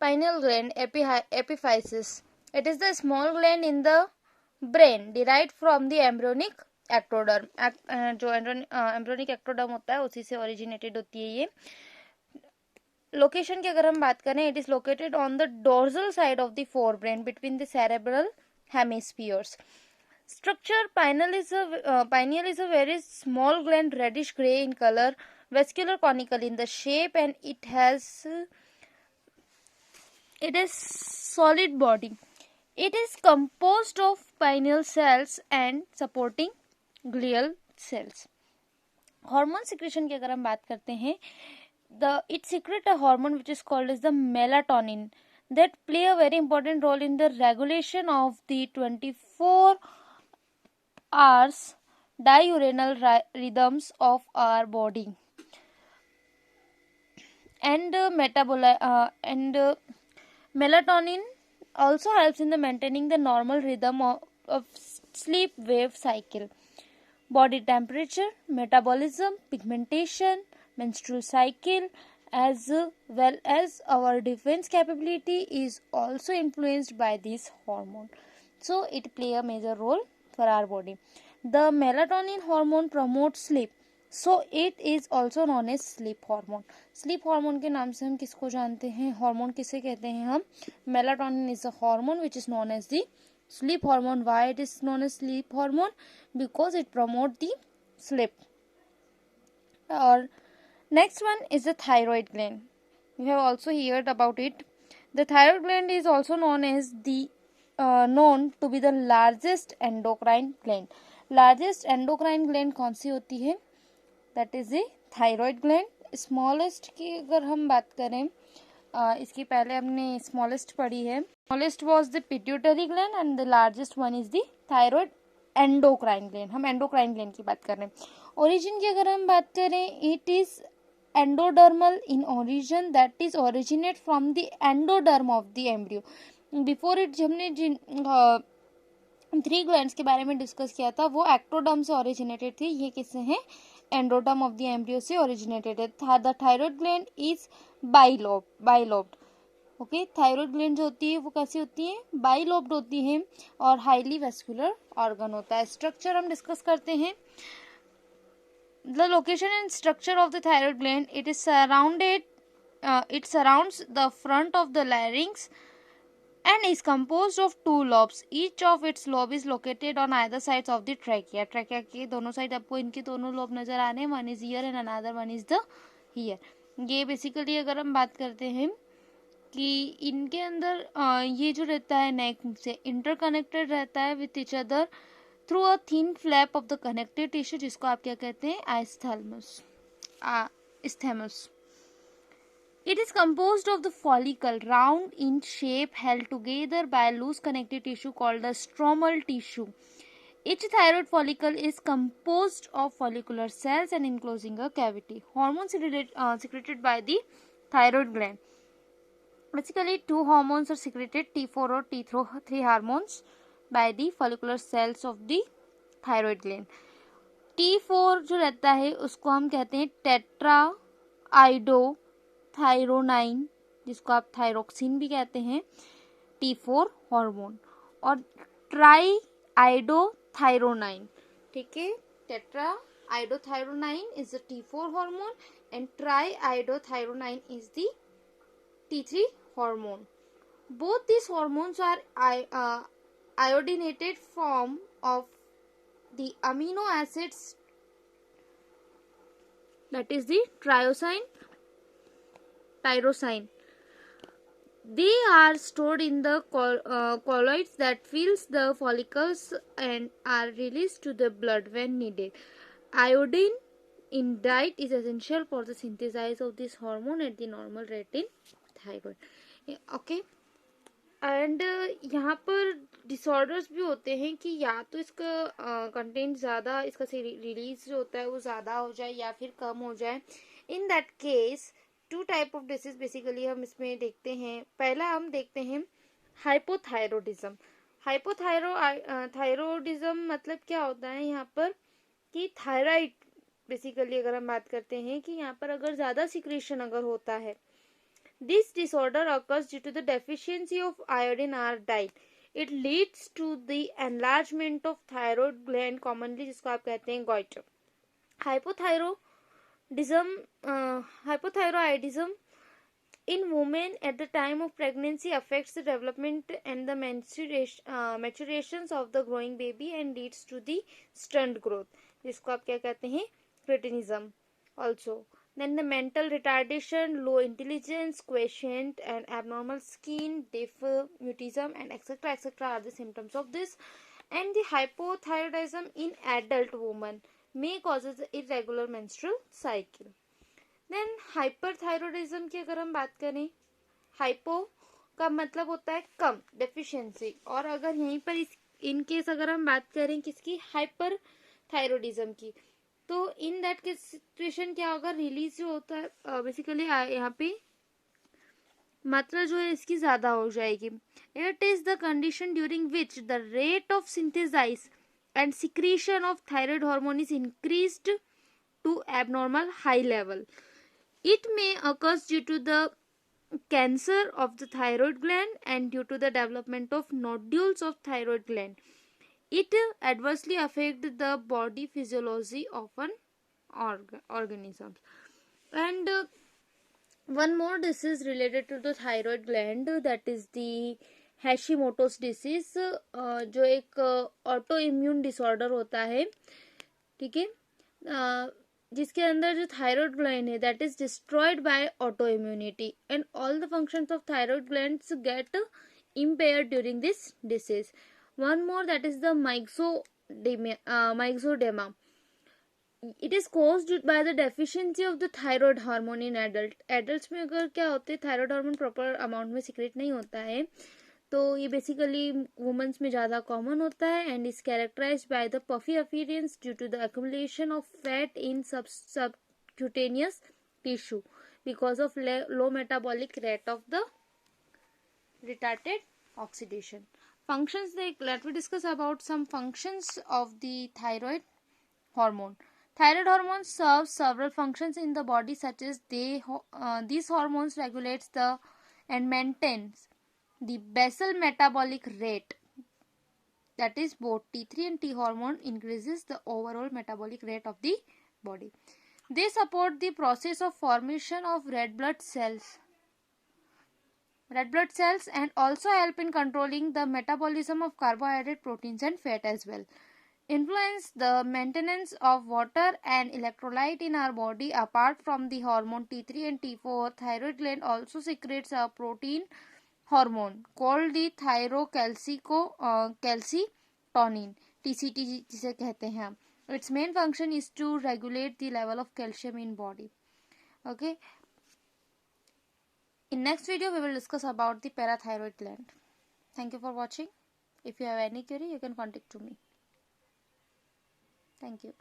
pineal gland, epiphysis. It is the small gland in the brain derived from the embryonic ectoderm. जो embryonic ectoderm होता है उसी से originated होती है ये. लोकेशन की अगर हम बात करें, it is located on the dorsal side of the forebrain between the cerebral hemispheres. Structure: pineal is a very small gland, reddish gray in color, vascular conical in the shape, and it has solid body. It is composed of pineal cells and supporting glial cells. Hormone secretion की अगर हम बात करते हैं, it secretes a hormone which is called as the melatonin that play a very important role in the regulation of the 24 hours diurnal rhythms of our body, and melatonin also helps in the maintaining the normal rhythm of sleep wave cycle, body temperature, metabolism, pigmentation, menstrual cycle, as well as our defense capability is also influenced by this hormone. So it play a major role for our body. The melatonin hormone promotes sleep, so it is also known as sleep hormone. Sleep hormone के नाम से हम किसको जानते हैं? hormone किसे कहते हैं हम? Melatonin is a hormone which is known as the sleep hormone. Why it is known as sleep hormone? Because it promotes the sleep. Or next one is the thyroid gland. You have also heard about it. The thyroid gland is also known as known to be the largest endocrine gland. Largest endocrine gland कौन सी होती है? That is the thyroid gland. Smallest की अगर हम बात करें, इसकी पहले हमने smallest पढ़ी है. Smallest was the pituitary gland and the largest one is the thyroid endocrine gland. हम endocrine gland की बात कर रहे हैं. Origin की अगर हम बात करें, it is endodermal in origin, that is originate from the endoderm of the embryo. Before it जब हमने जिन 3 glands के बारे में डिस्कस किया था, वो एक्टोडर्म से ओरिजिनेटेड थी. ये किससे हैं? एंडोडर्म ऑफ द एम्ब्रियो से ओरिजिनेटेड है. The thyroid gland is bilobed. Okay, thyroid gland जो होती है वो कैसी होती है? बाइलोब्ड होती है और हाईली वेस्कुलर ऑर्गन होता है. स्ट्रक्चर हम डिस्कस करते हैं. The location and structure of the thyroid gland, it surrounds the front of the larynx and is composed of 2 lobes. Each of its lobe is located on either sides of the trachea. Trachea के दोनों side आपको इनके दोनों lobe नजर आ रहे हैं. One is here and another one is the here. ये basically अगर हम बात करते हैं कि इनके अंदर ये जो रहता है नेक से इंटरकनेक्टेड रहता है with each other through a thin flap of the connected tissue, जिसको आप क्या कहते हैं? isthmus. It is composed of the follicle, round in shape, held together by loose connective tissue called the stromal tissue. Each thyroid follicle is composed of follicular cells and enclosing a cavity. Hormones secreted by the thyroid gland. Basically, 2 hormones are secreted, T4 or T3 hormones, by the follicular cells of the thyroid gland. T4 जो रहता है उसको हम कहते हैं tetra आइडोथायरोनाइन, जिसको आप thyroxine भी कहते हैं, T4 हार्मोन. और ट्राई आइडोथायरोनाइन, ठीक है, tetraiodothyronine is the T4 hormone and triiodothyronine is the T3 hormone. Both these hormones are iodinated form of the amino acids, that is the tyrosine. They are stored in the colloids that fills the follicles and are released to the blood when needed. Iodine in diet is essential for the synthesis of this hormone at the normal rate in thyroid. Okay, and यहाँ पर disorders भी होते हैं कि या तो इसका content ज़्यादा, इसका से रिलीज जो होता है वो ज़्यादा हो जाए या फिर कम हो जाए. In that case 2 type of disease basically हम इसमें देखते हैं. पहला हम देखते हैं हाइपोथायरोडिज्म. थायरोडिज्म मतलब क्या होता है यहाँ पर कि थायराइड बेसिकली अगर हम बात करते हैं कि यहाँ पर अगर ज़्यादा सिक्रेशन अगर होता है This disorder occurs due to the deficiency of iodine in our diet. It leads to the enlargement of thyroid gland, commonly जिसको आप कहते हैं goiter. Hypothyroidism in women at the time of pregnancy affects the development and the maturations of the growing baby and leads to the stunt growth, जिसको आप क्या कहते हैं, cretinism also. Then the mental retardation, low intelligence quotient, and abnormal skin, deaf, mutism, and etc. are the symptoms of this. And the hypothyroidism in adult woman may causes irregular menstrual cycle. Then hyperthyroidism की अगर हम बात करें, hypo का मतलब होता है कम, deficiency, और अगर यहीं पर इन केस अगर हम बात करें किसकी, हाइपर थायरॉयडिज्म की, तो इन दैट केस सिचुएशन क्या होगा, रिलीज जो होता है बेसिकली यहाँ पे मात्रा जो है इसकी ज्यादा हो जाएगी. It is the condition during which the rate of synthesize and secretion of thyroid hormone is increased to abnormal high level. It may occur due to the cancer of the thyroid gland and due to the development of nodules of thyroid gland. It adversely affects the body physiology of an organism. And one more disease related to the thyroid gland, that is the Hashimoto's disease, जो एक auto immune disorder होता है, ठीक है, जिसके अंदर जो thyroid gland है that is destroyed by autoimmunity and all the functions of thyroid glands get impaired during this disease. One more, that is the myxedema. It is caused by the deficiency of the thyroid hormone in adults में अगर क्या होते हैं, thyroid hormone proper amount में secrete नहीं होता है, तो ये बेसिकली वुमेन्स में ज़्यादा कॉमन होता है and is characterized by the puffy appearance due to the accumulation of fat in subcutaneous tissue because of low metabolic rate of the retarded oxidation. Functions, let me discuss about some functions of the thyroid hormone. Thyroid hormone serves several functions in the body, such as these hormones regulates the and maintains the basal metabolic rate, that is both T3 and T hormone increases the overall metabolic rate of the body. They support the process of formation of red blood cells and also help in controlling the metabolism of carbohydrate, proteins and fat as well. Influence the maintenance of water and electrolyte in our body. Apart from the hormone T3 and T4, thyroid gland also secretes a protein hormone called the thyrocalcitonin, TCT जिसे कहते हैं हम. Its main function is to regulate the level of calcium in body. Okay. In next video, we will discuss about the parathyroid gland. Thank you for watching. If you have any query, you can contact to me. Thank you.